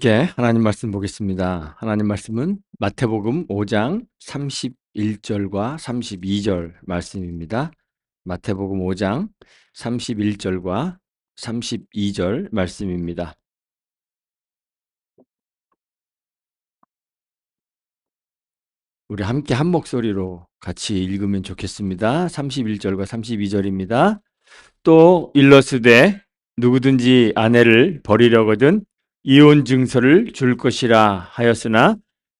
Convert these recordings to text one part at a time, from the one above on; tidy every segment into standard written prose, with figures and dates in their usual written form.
함께 하나님 말씀 보겠습니다. 하나님 말씀은 마태복음 5장 31절과 32절 말씀입니다. 마태복음 5장 31절과 32절 말씀입니다. 우리 함께 한 목소리로 같이 읽으면 좋겠습니다. 31절과 32절입니다. 또 일러스되 누구든지 아내를 버리려거든 이혼 증서를 줄 것이라 하였으나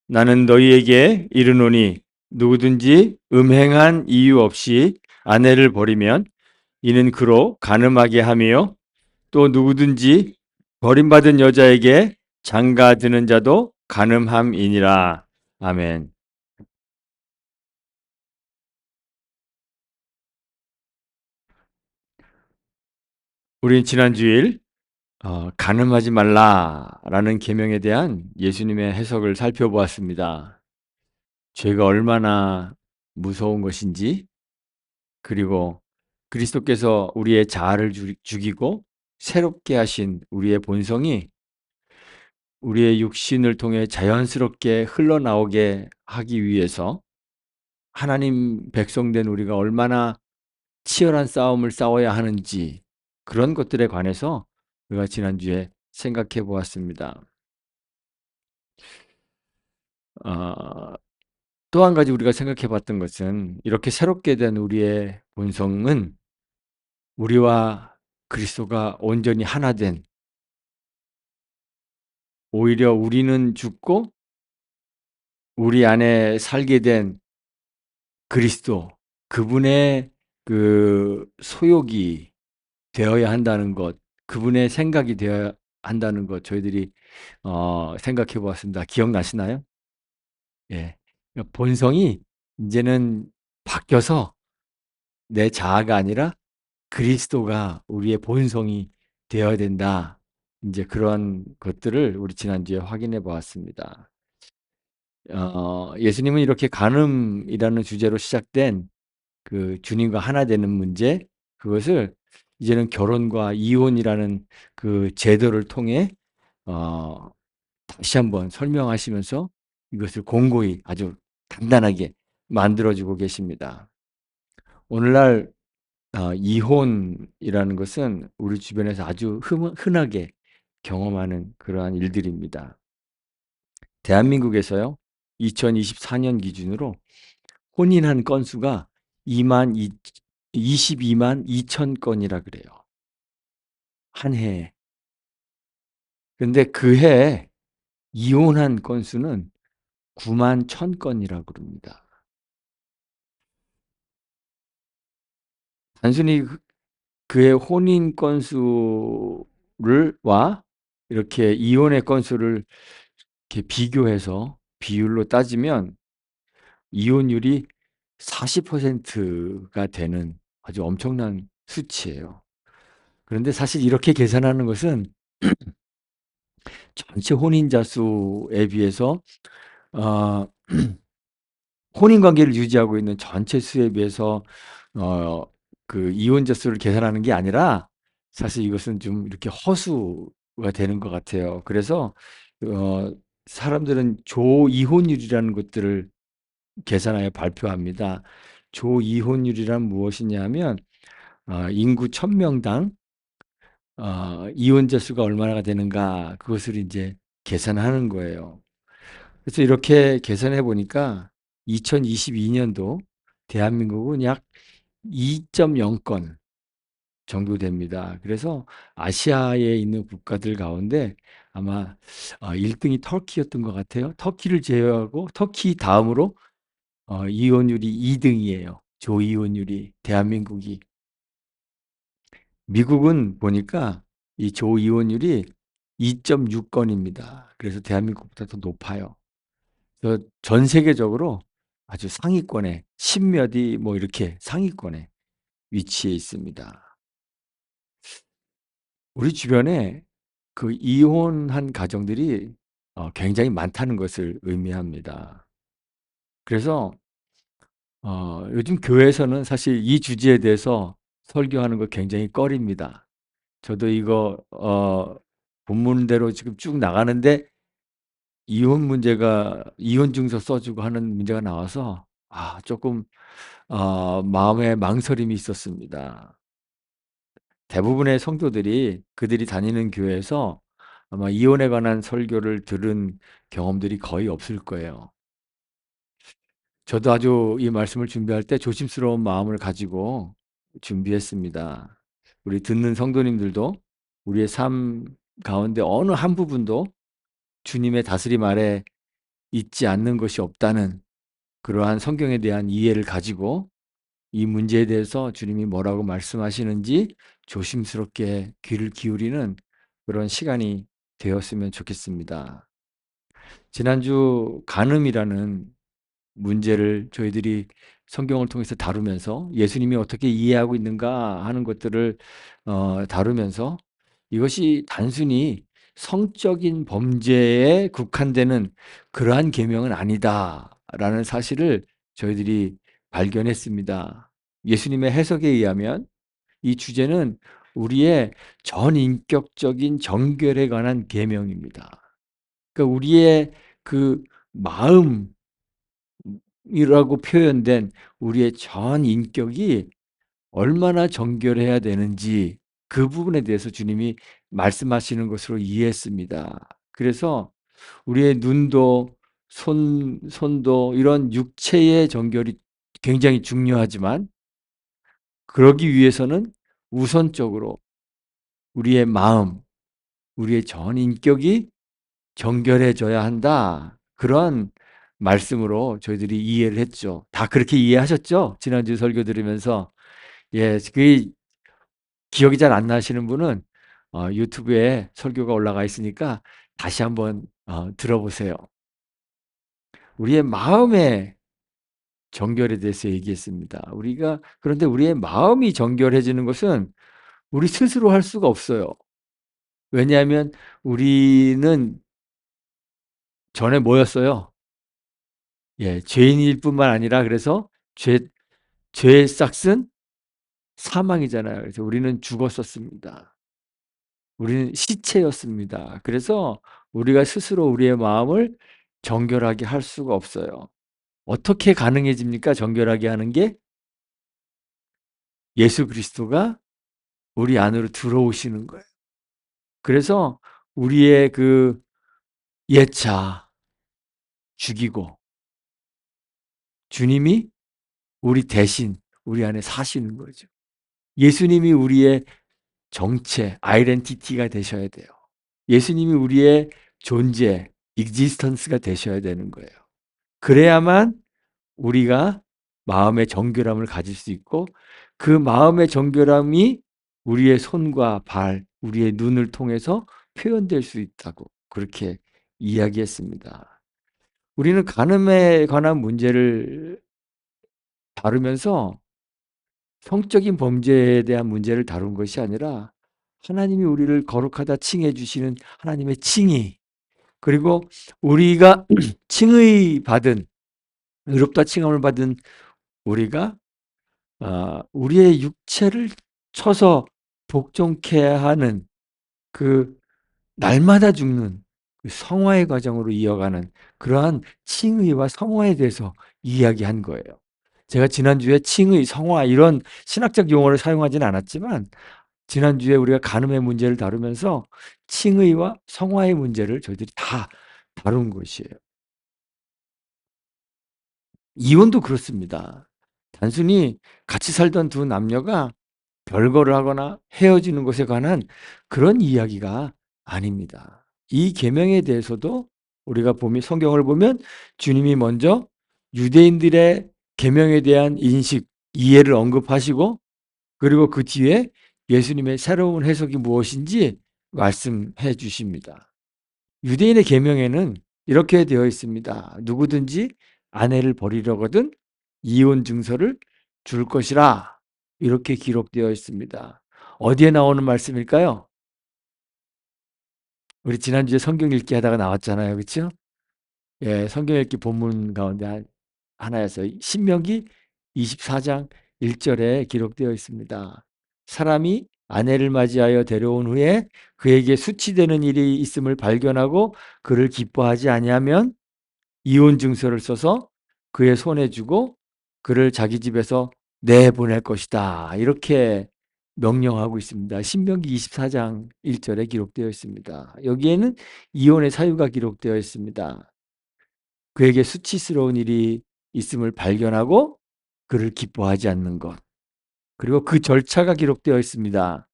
나는 너희에게 이르노니 누구든지 음행한 이유 없이 아내를 버리면 이는 그로 간음하게 하며 또 누구든지 버림받은 여자에게 장가드는 자도 간음함이니라. 아멘. 우린 지난 주일 간음하지 말라라는 계명에 대한 예수님의 해석을 살펴보았습니다. 죄가 얼마나 무서운 것인지, 그리고 그리스도께서 우리의 자아를 죽이고 새롭게 하신 우리의 본성이 우리의 육신을 통해 자연스럽게 흘러나오게 하기 위해서 하나님 백성된 우리가 얼마나 치열한 싸움을 싸워야 하는지, 그런 것들에 관해서 우리가 지난주에 생각해 보았습니다. 어, 또 한 가지 우리가 생각해 봤던 것은, 이렇게 새롭게 된 우리의 본성은 우리와 그리스도가 온전히 하나 된, 오히려 우리는 죽고 우리 안에 살게 된 그리스도, 그분의 그 소욕이 되어야 한다는 것, 그분의 생각이 되어야 한다는 것, 저희들이 생각해 보았습니다. 기억나시나요? 예. 본성이 이제는 바뀌어서 내 자아가 아니라 그리스도가 우리의 본성이 되어야 된다. 이제 그런 것들을 우리 지난주에 확인해 보았습니다. 예수님은 이렇게 간음이라는 주제로 시작된 그 주님과 하나 되는 문제, 그것을 이제는 결혼과 이혼이라는 그 제도를 통해 어, 다시 한번 설명하시면서 이것을 공고히 아주 단단하게 만들어주고 계십니다. 오늘날 이혼이라는 것은 우리 주변에서 아주 흔하게 경험하는 그러한 일들입니다. 대한민국에서요, 2024년 기준으로 혼인한 건수가 22만 2천 건이라 그래요. 한 해에. 근데 그 해에 이혼한 건수는 9만 1천 건이라고 그럽니다. 단순히 그의 혼인 건수를 와 이렇게 이혼의 건수를 이렇게 비교해서 비율로 따지면 이혼율이 40%가 되는 아주 엄청난 수치예요. 그런데 사실 이렇게 계산하는 것은 전체 혼인자 수에 비해서 어 혼인 관계를 유지하고 있는 전체 수에 비해서 어 그 이혼자 수를 계산하는 게 아니라, 사실 이것은 좀 이렇게 허수가 되는 것 같아요. 그래서 어 사람들은 조이혼율이라는 것들을 계산하여 발표합니다. 조이혼율이란 무엇이냐 하면 인구 1000명당 이혼자 수가 얼마나 되는가, 그것을 인제 계산하는 거예요. 그래서 이렇게 계산해 보니까 2022 년도 대한민국은 약 2.0건 정도 됩니다. 그래서 아시아에 있는 국가들 가운데 아마 1 등이 터키였던 것 같아요. 터키를 제외하고 터키 다음으로 이혼율이 2 등이에요. 조이혼율이, 대한민국이. 미국은 보니까 이 조이혼율이 2.6 건입니다. 그래서 대한민국보다 더 높아요. 그래서 전 세계적으로 아주 상위권에, 십몇위 뭐 이렇게 상위권에 위치해 있습니다. 우리 주변에 그 이혼한 가정들이 굉장히 많다는 것을 의미합니다. 그래서 요즘 교회에서는 사실 이 주제에 대해서 설교하는 거 굉장히 꺼립니다. 저도 이거 본문대로 지금 쭉 나가는데 이혼 문제가 이혼 증서 써주고 하는 문제가 나와서 조금 마음에 망설임이 있었습니다. 대부분의 성도들이 그들이 다니는 교회에서 아마 이혼에 관한 설교를 들은 경험들이 거의 없을 거예요. 저도 아주 이 말씀을 준비할 때 조심스러운 마음을 가지고 준비했습니다. 우리 듣는 성도님들도 우리의 삶 가운데 어느 한 부분도 주님의 다스림 아래 있지 않는 것이 없다는 그러한 성경에 대한 이해를 가지고 이 문제에 대해서 주님이 뭐라고 말씀하시는지 조심스럽게 귀를 기울이는 그런 시간이 되었으면 좋겠습니다. 지난주 간음이라는 문제를 저희들이 성경을 통해서 다루면서 예수님이 어떻게 이해하고 있는가 하는 것들을 다루면서 이것이 단순히 성적인 범죄에 국한되는 그러한 계명은 아니다라는 사실을 저희들이 발견했습니다. 예수님의 해석에 의하면 이 주제는 우리의 전인격적인 정결에 관한 계명입니다. 그러니까 우리의 그 마음이라고 표현된 우리의 전 인격이 얼마나 정결해야 되는지 그 부분에 대해서 주님이 말씀하시는 것으로 이해했습니다. 그래서 우리의 눈도 손도 이런 육체의 정결이 굉장히 중요하지만 그러기 위해서는 우선적으로 우리의 마음, 우리의 전 인격이 정결해져야 한다. 그런 말씀으로 저희들이 이해를 했죠. 다 그렇게 이해하셨죠? 지난주 설교 들으면서. 예, 그 기억이 잘 안 나시는 분은 유튜브에 설교가 올라가 있으니까 다시 한번 들어보세요. 우리의 마음의 정결에 대해서 얘기했습니다. 그런데 우리의 마음이 정결해지는 것은 우리 스스로 할 수가 없어요. 왜냐하면 우리는 전에 뭐였어요? 예, 죄인일 뿐만 아니라 그래서 죄의 싹은 사망이잖아요. 그래서 우리는 죽었었습니다. 우리는 시체였습니다. 그래서 우리가 스스로 우리의 마음을 정결하게 할 수가 없어요. 어떻게 가능해집니까? 정결하게 하는 게 예수 그리스도가 우리 안으로 들어오시는 거예요. 그래서 우리의 그 옛자 죽이고 주님이 우리 대신 우리 안에 사시는 거죠. 예수님이 우리의 정체, 아이덴티티가 되셔야 돼요. 예수님이 우리의 존재, existence가 되셔야 되는 거예요. 그래야만 우리가 마음의 정결함을 가질 수 있고 그 마음의 정결함이 우리의 손과 발, 우리의 눈을 통해서 표현될 수 있다고 그렇게 이야기했습니다. 우리는 간음에 관한 문제를 다루면서 성적인 범죄에 대한 문제를 다룬 것이 아니라 하나님이 우리를 거룩하다 칭해 주시는 하나님의 칭의, 그리고 우리가 칭의 받은, 의롭다 칭함을 받은 우리가 우리의 육체를 쳐서 복종케 하는 그 날마다 죽는 그 성화의 과정으로 이어가는 그러한 칭의와 성화에 대해서 이야기한 거예요. 제가 지난주에 칭의, 성화 이런 신학적 용어를 사용하지는 않았지만 지난주에 우리가 간음의 문제를 다루면서 칭의와 성화의 문제를 저희들이 다 다룬 것이에요. 이혼도 그렇습니다. 단순히 같이 살던 두 남녀가 별거를 하거나 헤어지는 것에 관한 그런 이야기가 아닙니다. 이 계명에 대해서도 우리가 성경을 보면 주님이 먼저 유대인들의 계명에 대한 인식, 이해를 언급하시고 그리고 그 뒤에 예수님의 새로운 해석이 무엇인지 말씀해 주십니다. 유대인의 계명에는 이렇게 되어 있습니다. 누구든지 아내를 버리려거든 이혼 증서를 줄 것이라 이렇게 기록되어 있습니다. 어디에 나오는 말씀일까요? 우리 지난주에 성경 읽기 하다가 나왔잖아요. 그렇죠? 예, 성경 읽기 본문 가운데 하나였어요. 신명기 24장 1절에 기록되어 있습니다. 사람이 아내를 맞이하여 데려온 후에 그에게 수치되는 일이 있음을 발견하고 그를 기뻐하지 아니하면 이혼 증서를 써서 그의 손에 주고 그를 자기 집에서 내보낼 것이다. 이렇게 명령하고 있습니다. 신명기 24장 1절에 기록되어 있습니다. 여기에는 이혼의 사유가 기록되어 있습니다. 그에게 수치스러운 일이 있음을 발견하고 그를 기뻐하지 않는 것. 그리고 그 절차가 기록되어 있습니다.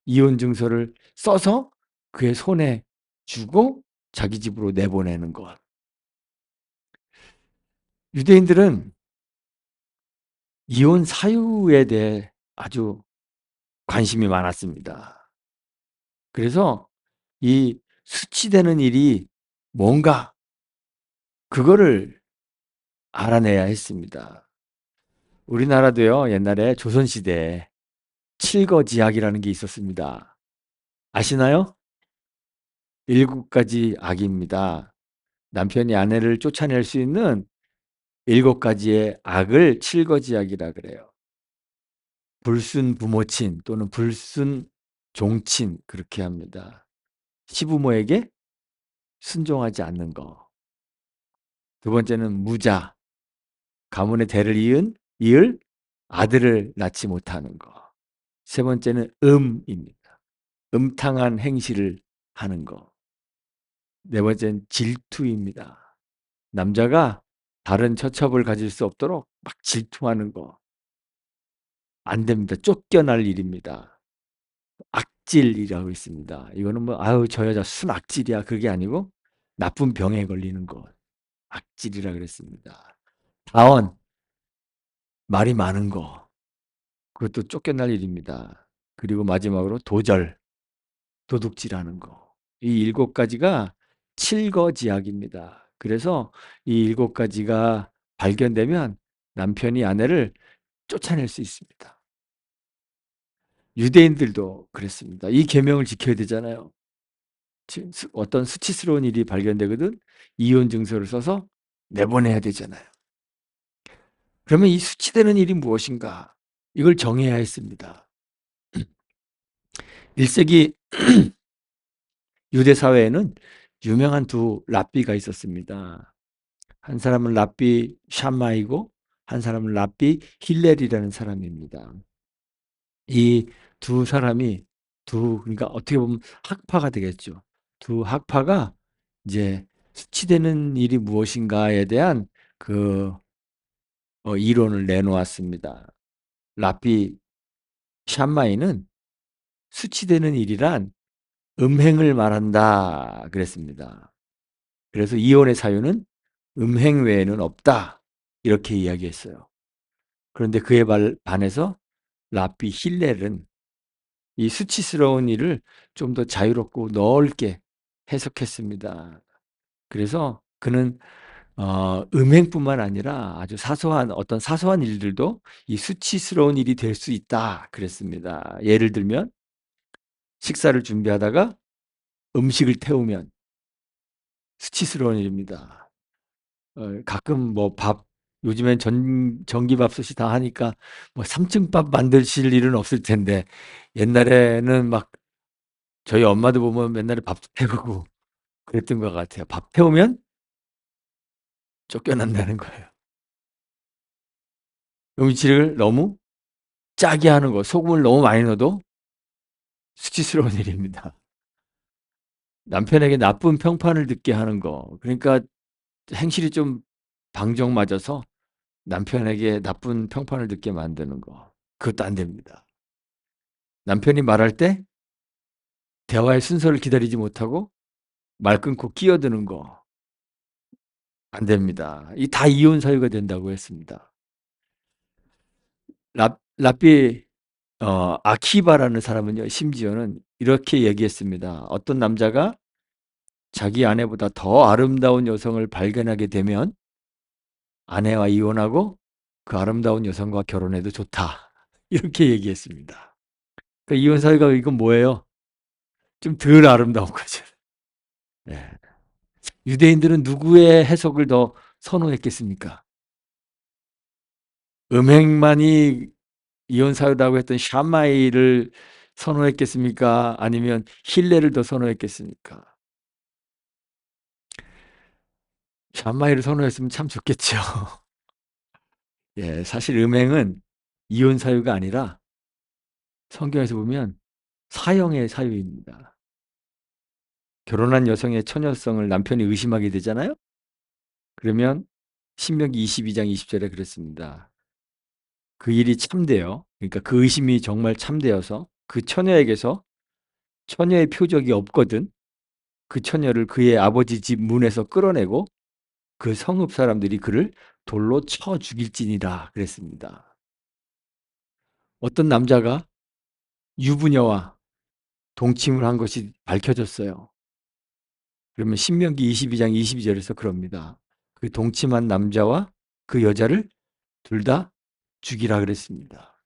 이혼 증서를 써서 그의 손에 주고 자기 집으로 내보내는 것. 유대인들은 이혼 사유에 대해 아주 관심이 많았습니다. 그래서 이 수치되는 일이 뭔가 그거를 알아내야 했습니다. 우리나라도요, 옛날에 조선시대에 칠거지약이라는 게 있었습니다. 아시나요? 7가지 악입니다. 남편이 아내를 쫓아낼 수 있는 7가지의 악을 칠거지약이라 그래요. 불순 부모친 또는 불순 종친 그렇게 합니다. 시부모에게 순종하지 않는 거. 두 번째는 무자, 가문의 대를 이을 아들을 낳지 못하는 거. 세 번째는 음입니다. 음탕한 행실을 하는 거. 네 번째는 질투입니다. 남자가 다른 처첩을 가질 수 없도록 막 질투하는 거. 안 됩니다. 쫓겨날 일입니다. 악질이라고 있습니다. 이거는 뭐, 아유, 저 여자 순악질이야. 그게 아니고 나쁜 병에 걸리는 거. 악질이라 그랬습니다. 다원, 말이 많은 거. 그것도 쫓겨날 일입니다. 그리고 마지막으로 도절, 도둑질하는 거. 이 7가지가 칠거지약입니다. 그래서 이 7가지가 발견되면 남편이 아내를 쫓아낼 수 있습니다. 유대인들도 그랬습니다. 이 계명을 지켜야 되잖아요. 어떤 수치스러운 일이 발견되거든 이혼 증서를 써서 내보내야 되잖아요. 그러면 이 수치되는 일이 무엇인가? 이걸 정해야 했습니다. 1세기 유대 사회에는 유명한 두 랍비가 있었습니다. 한 사람은 랍비 샴마이고 한 사람은 랍비 힐렐이라는 사람입니다. 이 두 사람이 그러니까 어떻게 보면 학파가 되겠죠. 두 학파가 이제 수치되는 일이 무엇인가에 대한 그 이론을 내놓았습니다. 랍비 샴마이는 수치되는 일이란 음행을 말한다 그랬습니다. 그래서 이혼의 사유는 음행 외에는 없다 이렇게 이야기했어요. 그런데 그에 반해서 랍비 힐렐은 이 수치스러운 일을 좀 더 자유롭고 넓게 해석했습니다. 그래서 그는 음행뿐만 아니라 아주 어떤 사소한 일들도 이 수치스러운 일이 될 수 있다 그랬습니다. 예를 들면 식사를 준비하다가 음식을 태우면 수치스러운 일입니다. 가끔 뭐 요즘엔 전기밥솥이 다 하니까 뭐 3층 밥 만드실 일은 없을 텐데 옛날에는 막 저희 엄마도 보면 맨날 밥 태우고 그랬던 것 같아요. 밥 태우면 쫓겨난다는 거예요. 음식을 너무 짜게 하는 거, 소금을 너무 많이 넣어도 수치스러운 일입니다. 남편에게 나쁜 평판을 듣게 하는 거, 그러니까 행실이 좀 방정맞아서 남편에게 나쁜 평판을 듣게 만드는 거, 그것도 안 됩니다. 남편이 말할 때 대화의 순서를 기다리지 못하고 말 끊고 끼어드는 거, 안 됩니다. 이 다 이혼 사유가 된다고 했습니다. 랍비 아키바라는 사람은요, 심지어는 이렇게 얘기했습니다. 어떤 남자가 자기 아내보다 더 아름다운 여성을 발견하게 되면 아내와 이혼하고 그 아름다운 여성과 결혼해도 좋다. 이렇게 얘기했습니다. 그러니까 이혼 사유가 이건 뭐예요? 좀 덜 아름다운 거죠. 네. 유대인들은 누구의 해석을 더 선호했겠습니까? 음행만이 이혼 사유라고 했던 샤마이를 선호했겠습니까? 아니면 힐례를 더 선호했겠습니까? 샴마이를 선호했으면 참 좋겠죠. 예, 사실 음행은 이혼 사유가 아니라 성경에서 보면 사형의 사유입니다. 결혼한 여성의 처녀성을 남편이 의심하게 되잖아요. 그러면 신명기 22장 20절에 그랬습니다. 그 일이 참되어, 그러니까 그 의심이 정말 참되어서 그 처녀에게서 처녀의 표적이 없거든 그 처녀를 그의 아버지 집 문에서 끌어내고 그 성읍 사람들이 그를 돌로 쳐 죽일지니라 그랬습니다. 어떤 남자가 유부녀와 동침을 한 것이 밝혀졌어요. 그러면 신명기 22장 22절에서 그럽니다. 그 동침한 남자와 그 여자를 둘 다 죽이라 그랬습니다.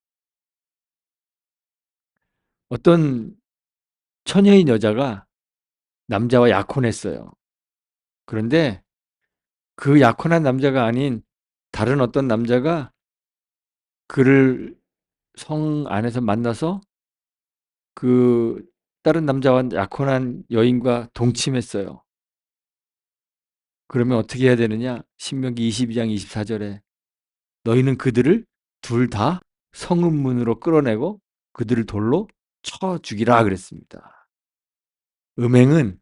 어떤 처녀인 여자가 남자와 약혼했어요. 그런데 그 약혼한 남자가 아닌 다른 어떤 남자가 그를 성 안에서 만나서 그 다른 남자와 약혼한 여인과 동침했어요. 그러면 어떻게 해야 되느냐? 신명기 22장 24절에 너희는 그들을 둘 다 성읍문으로 끌어내고 그들을 돌로 쳐 죽이라 그랬습니다. 음행은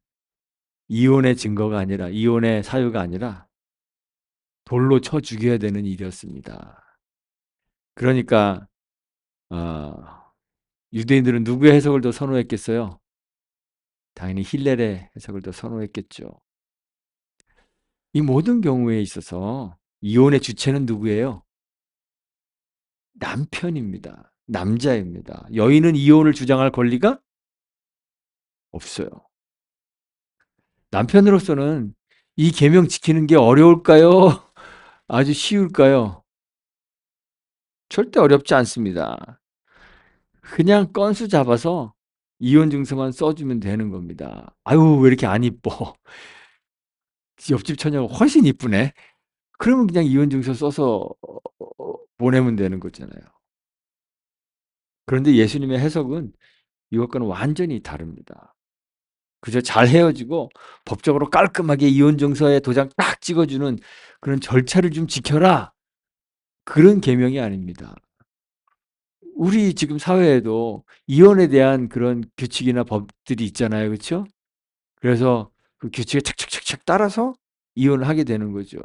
이혼의 증거가 아니라 이혼의 사유가 아니라 돌로 쳐 죽여야 되는 일이었습니다. 그러니까 유대인들은 누구의 해석을 더 선호했겠어요? 당연히 힐렐의 해석을 더 선호했겠죠. 이 모든 경우에 있어서 이혼의 주체는 누구예요? 남편입니다. 남자입니다. 여인은 이혼을 주장할 권리가 없어요. 남편으로서는 이 계명 지키는 게 어려울까요? 아주 쉬울까요? 절대 어렵지 않습니다. 그냥 건수 잡아서 이혼 증서만 써주면 되는 겁니다. 아유, 왜 이렇게 안 이뻐? 옆집 처녀가 훨씬 이쁘네. 그러면 그냥 이혼 증서 써서 보내면 되는 거잖아요. 그런데 예수님의 해석은 이것과는 완전히 다릅니다. 그저 잘 헤어지고 법적으로 깔끔하게 이혼 증서에 도장 딱 찍어주는 그런 절차를 좀 지켜라. 그런 계명이 아닙니다. 우리 지금 사회에도 이혼에 대한 그런 규칙이나 법들이 있잖아요. 그렇죠? 그래서 그 규칙에 착착착착 따라서 이혼을 하게 되는 거죠.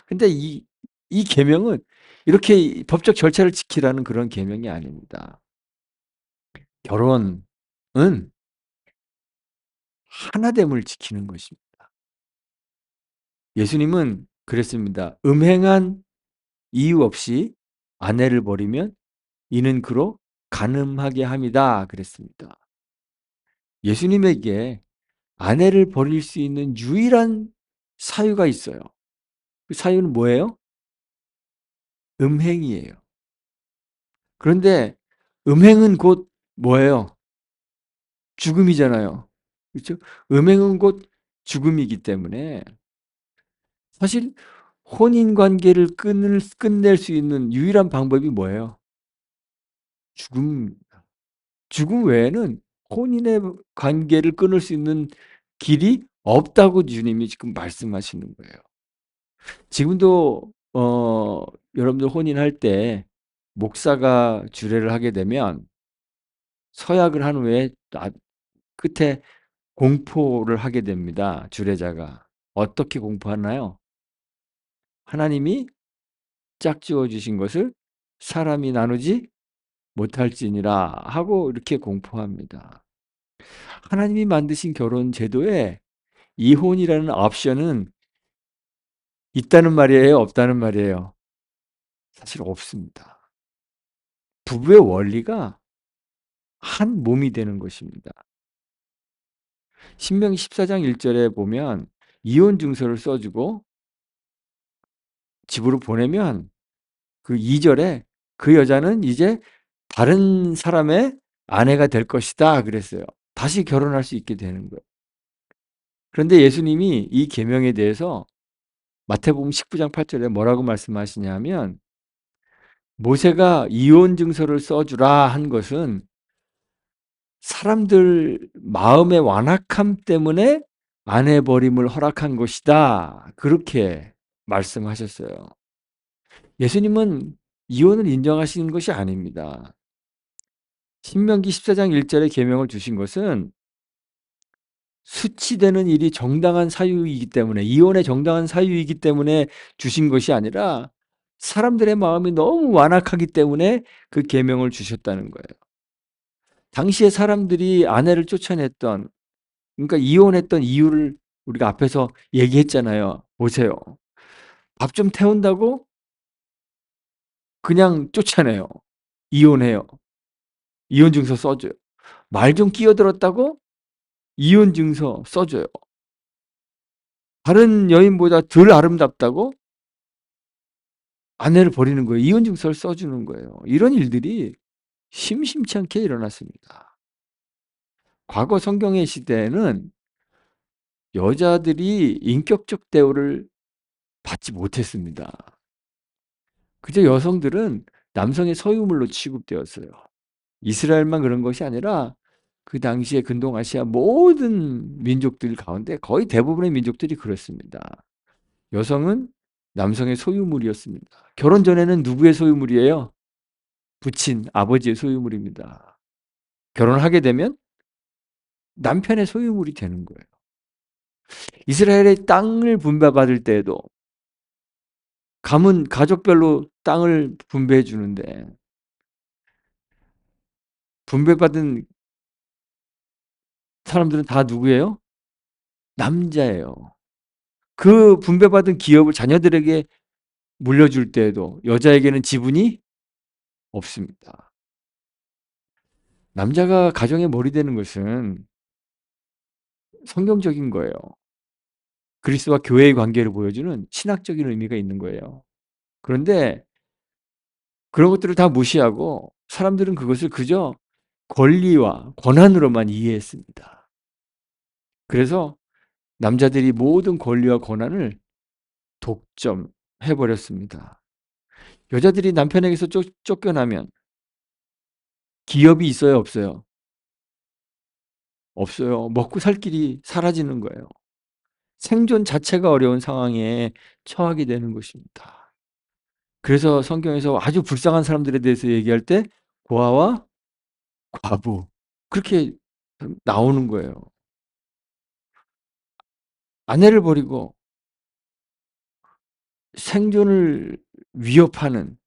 근데 이 계명은 이렇게 법적 절차를 지키라는 그런 계명이 아닙니다. 결혼은 하나됨을 지키는 것입니다. 예수님은 그랬습니다. 음행한 이유 없이 아내를 버리면 이는 그로 간음하게 함이다 그랬습니다. 예수님에게 아내를 버릴 수 있는 유일한 사유가 있어요. 그 사유는 뭐예요? 음행이에요. 그런데 음행은 곧 뭐예요? 죽음이잖아요. 그렇죠? 음행은 곧 죽음이기 때문에 사실 혼인 관계를 끝낼 수 있는 유일한 방법이 뭐예요? 죽음. 죽음 외에는 혼인의 관계를 끊을 수 있는 길이 없다고 주님이 지금 말씀하시는 거예요. 지금도 여러분들 혼인할 때 목사가 주례를 하게 되면 서약을 한 후에 끝에 공포를 하게 됩니다. 주례자가. 어떻게 공포하나요? 하나님이 짝지어 주신 것을 사람이 나누지 못할지니라 하고 이렇게 공포합니다. 하나님이 만드신 결혼 제도에 이혼이라는 옵션은 있다는 말이에요? 없다는 말이에요? 사실 없습니다. 부부의 원리가 한 몸이 되는 것입니다. 신명기 14장 1절에 보면 이혼 증서를 써주고 집으로 보내면 그 2절에 그 여자는 이제 다른 사람의 아내가 될 것이다 그랬어요. 다시 결혼할 수 있게 되는 거예요. 그런데 예수님이 이 계명에 대해서 마태복음 19장 8절에 뭐라고 말씀하시냐면 모세가 이혼 증서를 써주라 한 것은 사람들 마음의 완악함 때문에 아내 버림을 허락한 것이다. 그렇게 말씀하셨어요. 예수님은 이혼을 인정하시는 것이 아닙니다. 신명기 14장 1절에 계명을 주신 것은 수치되는 일이 정당한 사유이기 때문에, 이혼의 정당한 사유이기 때문에 주신 것이 아니라 사람들의 마음이 너무 완악하기 때문에 그 계명을 주셨다는 거예요. 당시에 사람들이 아내를 쫓아냈던, 그러니까 이혼했던 이유를 우리가 앞에서 얘기했잖아요. 보세요. 밥 좀 태운다고 그냥 쫓아내요. 이혼해요. 이혼 증서 써줘요. 말 좀 끼어들었다고 이혼 증서 써줘요. 다른 여인보다 덜 아름답다고 아내를 버리는 거예요. 이혼 증서를 써주는 거예요. 이런 일들이 심심치 않게 일어났습니다. 과거 성경의 시대에는 여자들이 인격적 대우를 받지 못했습니다. 그저 여성들은 남성의 소유물로 취급되었어요. 이스라엘만 그런 것이 아니라 그 당시에 근동아시아 모든 민족들 가운데 거의 대부분의 민족들이 그렇습니다. 여성은 남성의 소유물이었습니다. 결혼 전에는 누구의 소유물이에요? 부친, 아버지의 소유물입니다. 결혼하게 되면 남편의 소유물이 되는 거예요. 이스라엘의 땅을 분배받을 때에도 가문, 가족별로 땅을 분배해 주는데 분배받은 사람들은 다 누구예요? 남자예요. 그 분배받은 기업을 자녀들에게 물려줄 때에도 여자에게는 지분이 없습니다. 남자가 가정의 머리 되는 것은 성경적인 거예요. 그리스도와 교회의 관계를 보여주는 신학적인 의미가 있는 거예요. 그런데 그런 것들을 다 무시하고 사람들은 그것을 그저 권리와 권한으로만 이해했습니다. 그래서 남자들이 모든 권리와 권한을 독점해 버렸습니다. 여자들이 남편에게서 쫓겨나면 기업이 있어요, 없어요? 없어요. 먹고 살 길이 사라지는 거예요. 생존 자체가 어려운 상황에 처하게 되는 것입니다. 그래서 성경에서 아주 불쌍한 사람들에 대해서 얘기할 때 고아와 과부 그렇게 나오는 거예요. 아내를 버리고 생존을 위협하는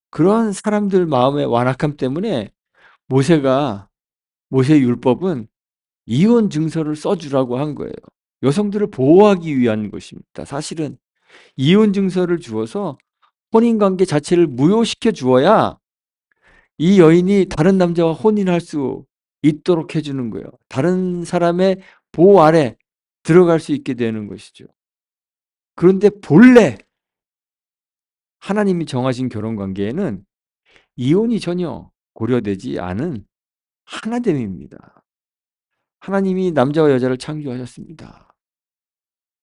그러한 사람들 마음의 완악함 때문에 모세가 모세 율법은 이혼 증서를 써주라고 한 거예요. 여성들을 보호하기 위한 것입니다. 사실은 이혼 증서를 주어서 혼인관계 자체를 무효시켜 주어야 이 여인이 다른 남자와 혼인할 수 있도록 해주는 거예요. 다른 사람의 보호 아래 들어갈 수 있게 되는 것이죠. 그런데 본래 하나님이 정하신 결혼관계에는 이혼이 전혀 고려되지 않은 하나됨입니다. 하나님이 남자와 여자를 창조하셨습니다.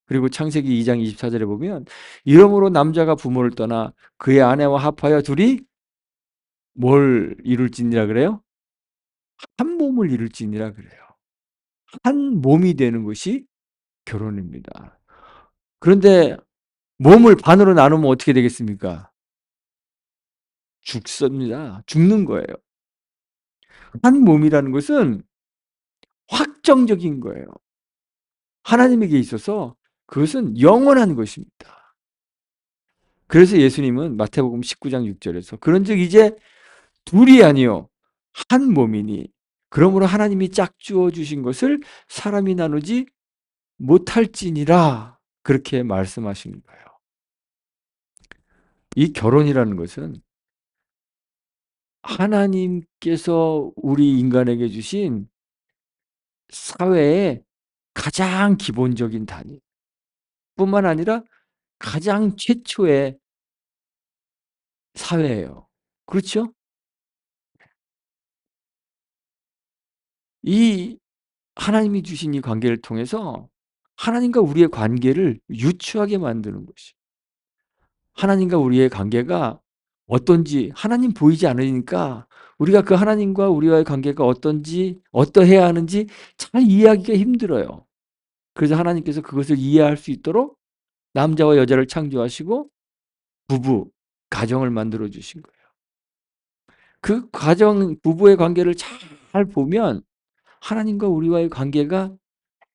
그리고 창세기 2장 24절에 보면 이러므로 남자가 부모를 떠나 그의 아내와 합하여 둘이 뭘 이룰지니라 그래요? 한 몸을 이룰지니라 그래요. 한 몸이 되는 것이 결혼입니다. 그런데 몸을 반으로 나누면 어떻게 되겠습니까? 죽습니다. 죽는 거예요. 한 몸이라는 것은 확정적인 거예요. 하나님에게 있어서 그것은 영원한 것입니다. 그래서 예수님은 마태복음 19장 6절에서 그런즉 이제 둘이 아니요 한 몸이니 그러므로 하나님이 짝주어 주신 것을 사람이 나누지 못할지니라 그렇게 말씀하신 거예요. 이 결혼이라는 것은 하나님께서 우리 인간에게 주신 사회의 가장 기본적인 단위 뿐만 아니라 가장 최초의 사회예요. 그렇죠? 이 하나님이 주신 이 관계를 통해서 하나님과 우리의 관계를 유추하게 만드는 것이 하나님과 우리의 관계가 어떤지 하나님 보이지 않으니까 우리가 그 하나님과 우리와의 관계가 어떤지 어떠해야 하는지 잘 이해하기가 힘들어요. 그래서 하나님께서 그것을 이해할 수 있도록 남자와 여자를 창조하시고 부부, 가정을 만들어 주신 거예요. 그 가정 부부의 관계를 잘 보면 하나님과 우리와의 관계가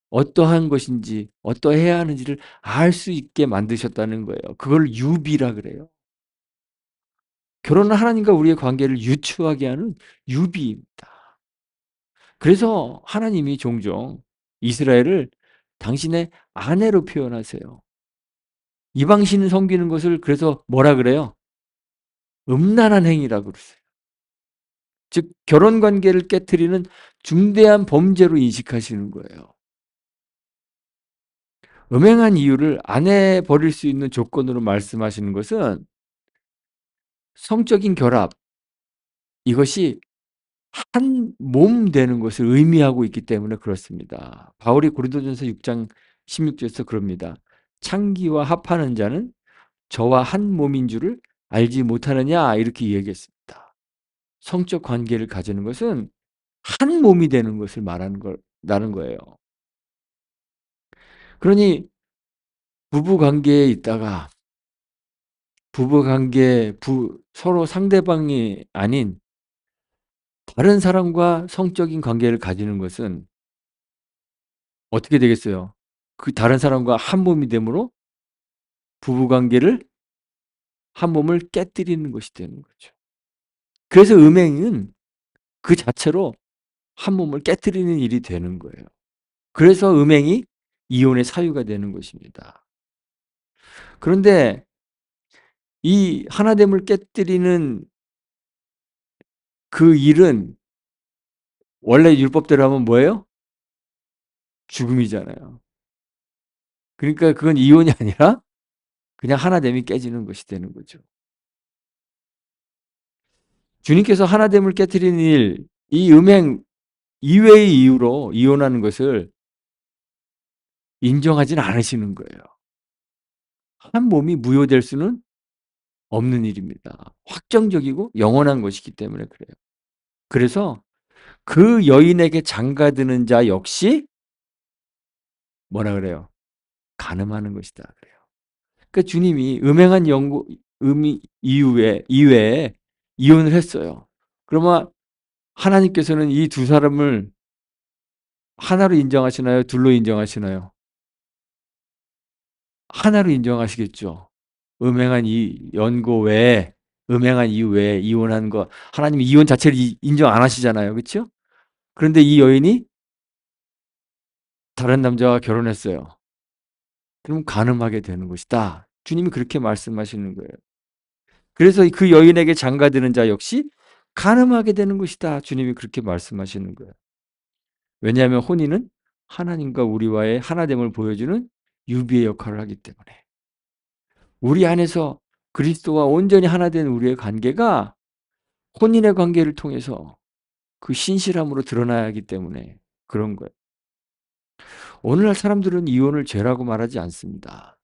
어떠한 것인지 어떠해야 하는지를 알 수 있게 만드셨다는 거예요. 그걸 유비라 그래요. 결혼은 하나님과 우리의 관계를 유추하게 하는 유비입니다. 그래서 하나님이 종종 이스라엘을 당신의 아내로 표현하세요. 이방신 섬기는 것을 그래서 뭐라 그래요? 음란한 행위라고 그러세요. 즉 결혼 관계를 깨트리는 중대한 범죄로 인식하시는 거예요. 음행한 이유를 아내 버릴 수 있는 조건으로 말씀하시는 것은 성적인 결합, 이것이 한 몸 되는 것을 의미하고 있기 때문에 그렇습니다. 바울이 고린도전서 6장 16절에서 그럽니다. 창기와 합하는 자는 저와 한 몸인 줄을 알지 못하느냐 이렇게 이야기했습니다. 성적 관계를 가지는 것은 한 몸이 되는 것을 말하는 거예요. 그러니 부부 관계에 있다가 부부 관계 서로 상대방이 아닌 다른 사람과 성적인 관계를 가지는 것은 어떻게 되겠어요? 그 다른 사람과 한 몸이 되므로 부부 관계를 한 몸을 깨뜨리는 것이 되는 거죠. 그래서 음행은 그 자체로 한 몸을 깨뜨리는 일이 되는 거예요. 그래서 음행이 이혼의 사유가 되는 것입니다. 그런데 이 하나됨을 깨뜨리는 그 일은 원래 율법대로 하면 뭐예요? 죽음이잖아요. 그러니까 그건 이혼이 아니라 그냥 하나됨이 깨지는 것이 되는 거죠. 주님께서 하나됨을 깨뜨리는 일, 이 음행 이외의 이유로 이혼하는 것을 인정하지는 않으시는 거예요. 한 몸이 무효될 수는 없는 일입니다. 확정적이고 영원한 것이기 때문에 그래요. 그래서 그 여인에게 장가드는 자 역시 뭐라 그래요? 간음하는 것이다 그래요. 그러니까 주님이 음행한 이후에 이혼을 했어요. 그러면 하나님께서는 이 두 사람을 하나로 인정하시나요? 둘로 인정하시나요? 하나로 인정하시겠죠. 음행한 이 연고 외에 음행한 이유 외에 이혼한 거 하나님이 이혼 자체를 인정 안 하시잖아요. 그렇죠? 그런데 이 여인이 다른 남자와 결혼했어요. 그럼 간음하게 되는 것이다. 주님이 그렇게 말씀하시는 거예요. 그래서 그 여인에게 장가드는 자 역시 간음하게 되는 것이다. 주님이 그렇게 말씀하시는 거예요. 왜냐하면 혼인은 하나님과 우리와의 하나됨을 보여주는 유비의 역할을 하기 때문에 우리 안에서 그리스도와 온전히 하나 된 우리의 관계가 혼인의 관계를 통해서 그 신실함으로 드러나야 하기 때문에 그런 거예요. 오늘날 사람들은 이혼을 죄라고 말하지 않습니다.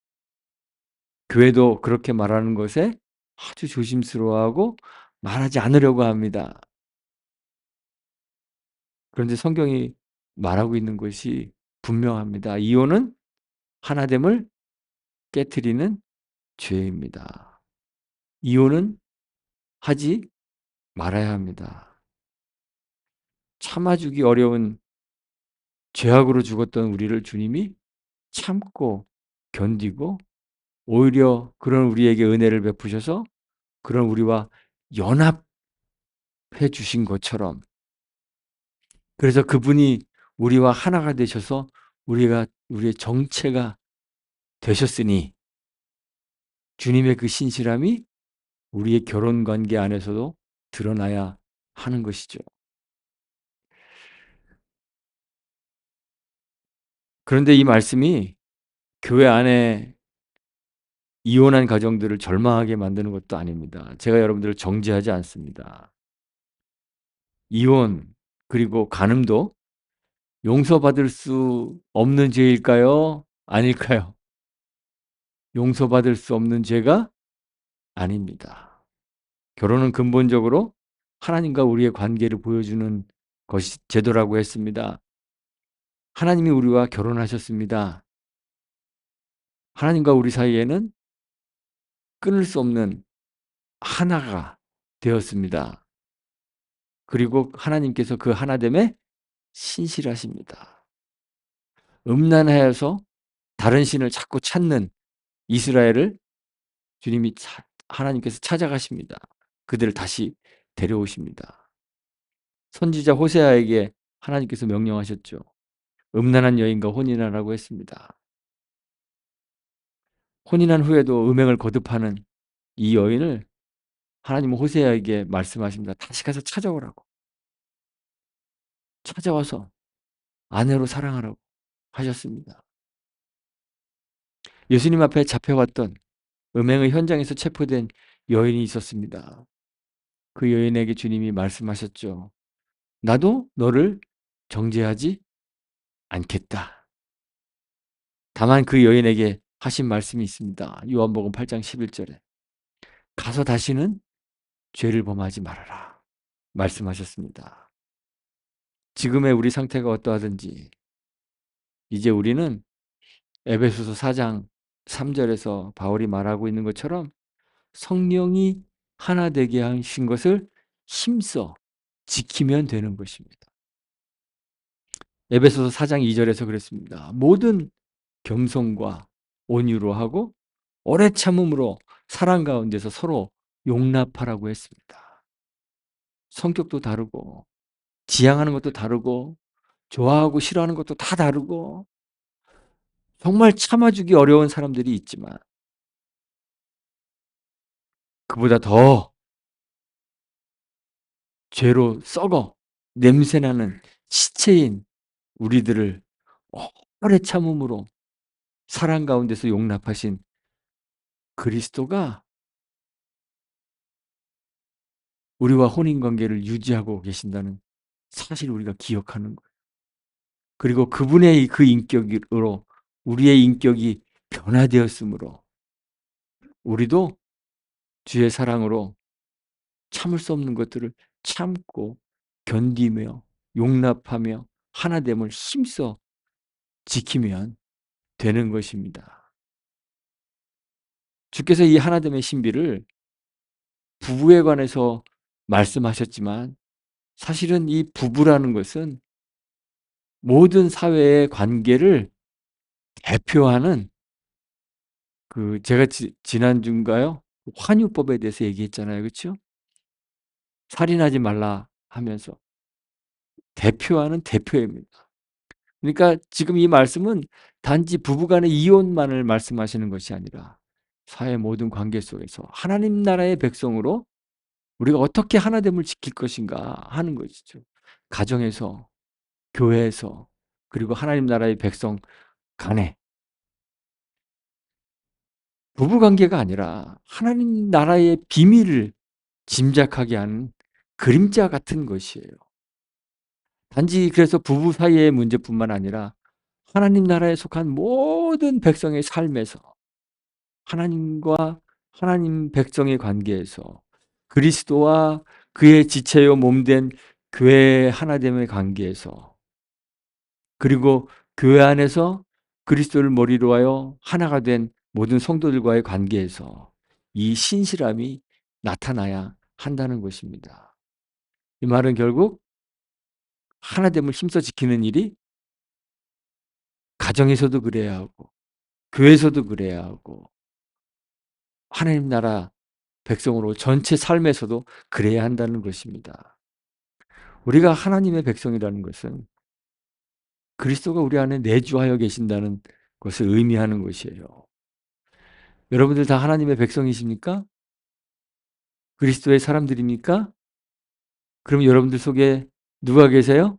교회도 그렇게 말하는 것에 아주 조심스러워하고 말하지 않으려고 합니다. 그런데 성경이 말하고 있는 것이 분명합니다. 이혼은 하나됨을 깨트리는 죄입니다. 이혼은 하지 말아야 합니다. 참아주기 어려운 죄악으로 죽었던 우리를 주님이 참고 견디고 오히려 그런 우리에게 은혜를 베푸셔서 그런 우리와 연합해 주신 것처럼 그래서 그분이 우리와 하나가 되셔서 우리의 정체가 되셨으니 주님의 그 신실함이 우리의 결혼 관계 안에서도 드러나야 하는 것이죠. 그런데 이 말씀이 교회 안에 이혼한 가정들을 절망하게 만드는 것도 아닙니다. 제가 여러분들을 정죄하지 않습니다. 이혼 그리고 간음도 용서받을 수 없는 죄일까요? 아닐까요? 용서받을 수 없는 죄가 아닙니다. 결혼은 근본적으로 하나님과 우리의 관계를 보여주는 것이 제도라고 했습니다. 하나님이 우리와 결혼하셨습니다. 하나님과 우리 사이에는 끊을 수 없는 하나가 되었습니다. 그리고 하나님께서 그 하나됨에 신실하십니다. 음란하여서 다른 신을 자꾸 찾는 이스라엘을 주님이 하나님께서 찾아가십니다. 그들을 다시 데려오십니다. 선지자 호세아에게 하나님께서 명령하셨죠. 음란한 여인과 혼인하라고 했습니다. 혼인한 후에도 음행을 거듭하는 이 여인을 하나님은 호세아에게 말씀하십니다. 다시 가서 찾아오라고. 찾아와서 아내로 사랑하라고 하셨습니다. 예수님 앞에 잡혀왔던 음행의 현장에서 체포된 여인이 있었습니다. 그 여인에게 주님이 말씀하셨죠. 나도 너를 정죄하지 않겠다. 다만 그 여인에게 하신 말씀이 있습니다. 요한복음 8장 11절에 가서 다시는 죄를 범하지 말아라 말씀하셨습니다. 지금의 우리 상태가 어떠하든지 이제 우리는 에베소서 4장 3절에서 바울이 말하고 있는 것처럼 성령이 하나 되게 하신 것을 힘써 지키면 되는 것입니다. 에베소서 4장 2절에서 그랬습니다. 모든 겸손과 온유로 하고 오래 참음으로 사랑 가운데서 서로 용납하라고 했습니다. 성격도 다르고 지향하는 것도 다르고 좋아하고 싫어하는 것도 다 다르고 정말 참아주기 어려운 사람들이 있지만 그보다 더 죄로 썩어 냄새나는 시체인 우리들을 오래 참음으로 사랑 가운데서 용납하신 그리스도가 우리와 혼인관계를 유지하고 계신다는 사실을 우리가 기억하는 거예요. 그리고 그분의 그 인격으로 우리의 인격이 변화되었으므로 우리도 주의 사랑으로 참을 수 없는 것들을 참고 견디며 용납하며 하나됨을 힘써 지키면 되는 것입니다. 주께서 이 하나됨의 신비를 부부에 관해서 말씀하셨지만 사실은 이 부부라는 것은 모든 사회의 관계를 대표하는 제가 지난주인가요? 환유법에 대해서 얘기했잖아요. 그렇죠? 살인하지 말라 하면서 대표하는 대표입니다. 그러니까 지금 이 말씀은 단지 부부간의 이혼만을 말씀하시는 것이 아니라 사회 모든 관계 속에서 하나님 나라의 백성으로 우리가 어떻게 하나됨을 지킬 것인가 하는 것이죠. 가정에서, 교회에서, 그리고 하나님 나라의 백성 간에 부부 관계가 아니라 하나님 나라의 비밀을 짐작하게 하는 그림자 같은 것이에요. 단지 그래서 부부 사이의 문제뿐만 아니라 하나님 나라에 속한 모든 백성의 삶에서 하나님과 하나님 백성의 관계에서 그리스도와 그의 지체요 몸된 교회 하나됨의 관계에서 그리고 교회 안에서 그리스도를 머리로 하여 하나가 된 모든 성도들과의 관계에서 이 신실함이 나타나야 한다는 것입니다. 이 말은 결국 하나됨을 힘써 지키는 일이 가정에서도 그래야 하고 교회에서도 그래야 하고 하나님 나라 백성으로 전체 삶에서도 그래야 한다는 것입니다. 우리가 하나님의 백성이라는 것은 그리스도가 우리 안에 내주하여 계신다는 것을 의미하는 것이에요. 여러분들 다 하나님의 백성이십니까? 그리스도의 사람들입니까? 그럼 여러분들 속에 누가 계세요?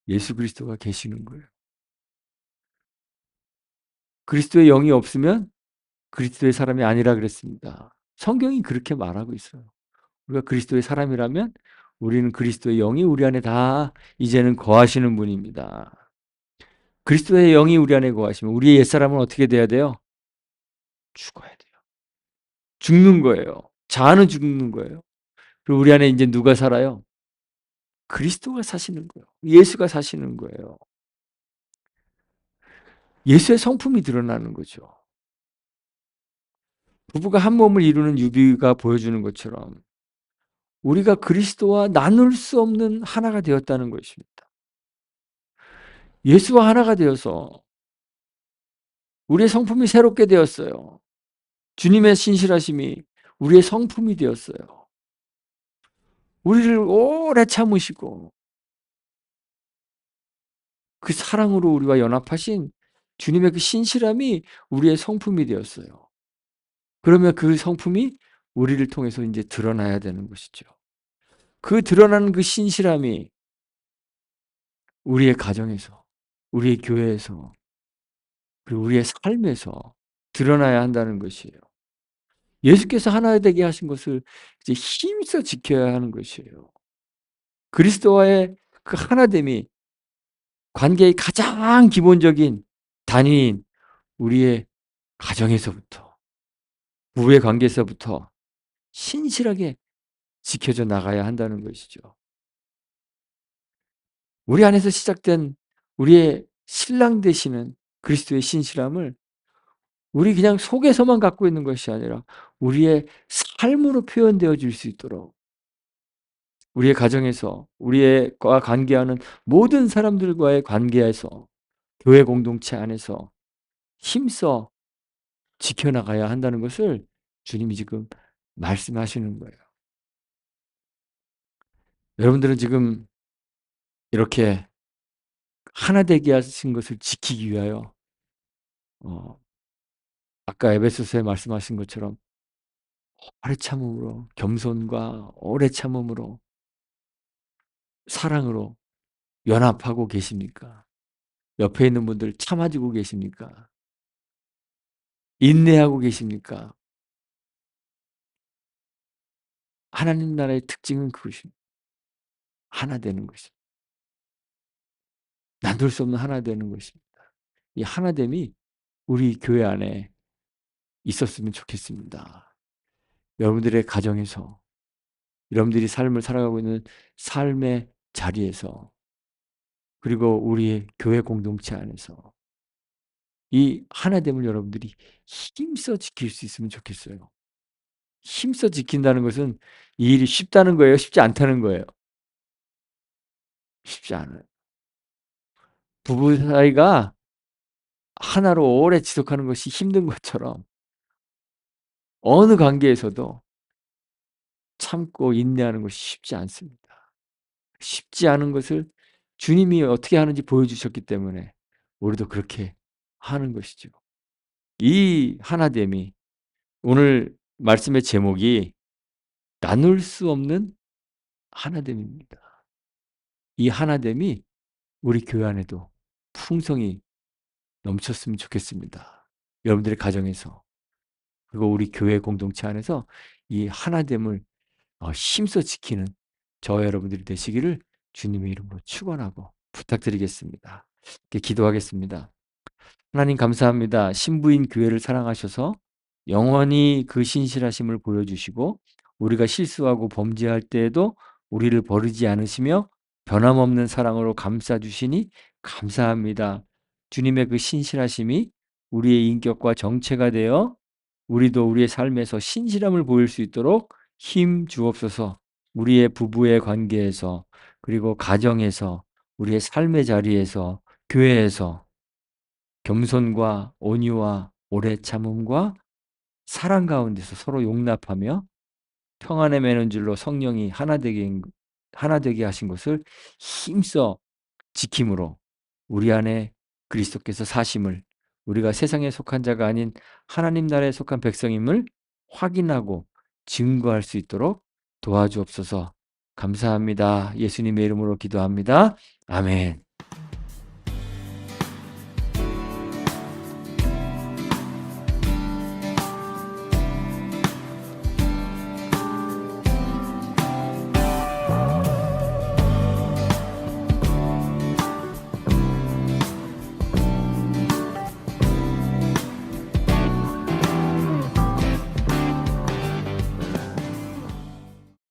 예수 그리스도가 계시는 거예요. 그리스도의 영이 없으면 그리스도의 사람이 아니라 그랬습니다. 성경이 그렇게 말하고 있어요. 우리가 그리스도의 사람이라면 우리는 그리스도의 영이 우리 안에 다 이제는 거하시는 분입니다. 그리스도의 영이 우리 안에 거하시면 우리의 옛사람은 어떻게 돼야 돼요? 죽어야 돼요. 죽는 거예요. 자아는 죽는 거예요. 그리고 우리 안에 이제 누가 살아요? 그리스도가 사시는 거예요. 예수가 사시는 거예요. 예수의 성품이 드러나는 거죠. 부부가 한 몸을 이루는 유비가 보여주는 것처럼 우리가 그리스도와 나눌 수 없는 하나가 되었다는 것입니다. 예수와 하나가 되어서 우리의 성품이 새롭게 되었어요. 주님의 신실하심이 우리의 성품이 되었어요. 우리를 오래 참으시고 그 사랑으로 우리와 연합하신 주님의 그 신실함이 우리의 성품이 되었어요. 그러면 그 성품이 우리를 통해서 이제 드러나야 되는 것이죠. 그 드러나는 그 신실함이 우리의 가정에서, 우리의 교회에서, 그리고 우리의 삶에서 드러나야 한다는 것이에요. 예수께서 하나 되게 하신 것을 이제 힘써 지켜야 하는 것이에요. 그리스도와의 그 하나됨이 관계의 가장 기본적인 단위인 우리의 가정에서부터, 부부의 관계에서부터 신실하게 지켜져 나가야 한다는 것이죠. 우리 안에서 시작된 우리의 신랑 되시는 그리스도의 신실함을 우리 그냥 속에서만 갖고 있는 것이 아니라 우리의 삶으로 표현되어 질 수 있도록 우리의 가정에서 우리와 관계하는 모든 사람들과의 관계에서 교회 공동체 안에서 힘써 지켜나가야 한다는 것을 주님이 지금 말씀하시는 거예요. 여러분들은 지금 이렇게 하나 되게 하신 것을 지키기 위하여 어 아까 에베소서에 말씀하신 것처럼 오래 참음으로 겸손과 오래 참음으로 사랑으로 연합하고 계십니까? 옆에 있는 분들 참아주고 계십니까? 인내하고 계십니까? 하나님 나라의 특징은 그것입니다. 하나 되는 것입니다. 나눌 수 없는 하나 되는 것입니다. 이 하나됨이 우리 교회 안에 있었으면 좋겠습니다. 여러분들의 가정에서, 여러분들이 삶을 살아가고 있는 삶의 자리에서, 그리고 우리의 교회 공동체 안에서 이 하나됨을 여러분들이 힘써 지킬 수 있으면 좋겠어요. 힘써 지킨다는 것은 이 일이 쉽다는 거예요? 쉽지 않다는 거예요? 쉽지 않아요. 부부 사이가 하나로 오래 지속하는 것이 힘든 것처럼 어느 관계에서도 참고 인내하는 것이 쉽지 않습니다. 쉽지 않은 것을 주님이 어떻게 하는지 보여주셨기 때문에 우리도 그렇게 하는 것이죠. 이 하나됨이 오늘 말씀의 제목이 나눌 수 없는 하나됨입니다. 이 하나됨이 우리 교회 안에도 풍성히 넘쳤으면 좋겠습니다. 여러분들의 가정에서 그리고 우리 교회 공동체 안에서 이 하나됨을 힘써 지키는 저와 여러분들이 되시기를 주님의 이름으로 축원하고 부탁드리겠습니다. 이렇게 기도하겠습니다. 하나님 감사합니다. 신부인 교회를 사랑하셔서 영원히 그 신실하심을 보여주시고 우리가 실수하고 범죄할 때에도 우리를 버리지 않으시며 변함없는 사랑으로 감싸주시니 감사합니다. 주님의 그 신실하심이 우리의 인격과 정체가 되어 우리도 우리의 삶에서 신실함을 보일 수 있도록 힘 주옵소서. 우리의 부부의 관계에서 그리고 가정에서 우리의 삶의 자리에서 교회에서 겸손과 온유와 오래 참음과 사랑 가운데서 서로 용납하며 평안에 매는 줄로 성령이 하나 되게 하신 것을 힘써 지킴으로 우리 안에 그리스도께서 사심을 우리가 세상에 속한 자가 아닌 하나님 나라에 속한 백성임을 확인하고 증거할 수 있도록 도와주옵소서. 감사합니다. 예수님의 이름으로 기도합니다. 아멘.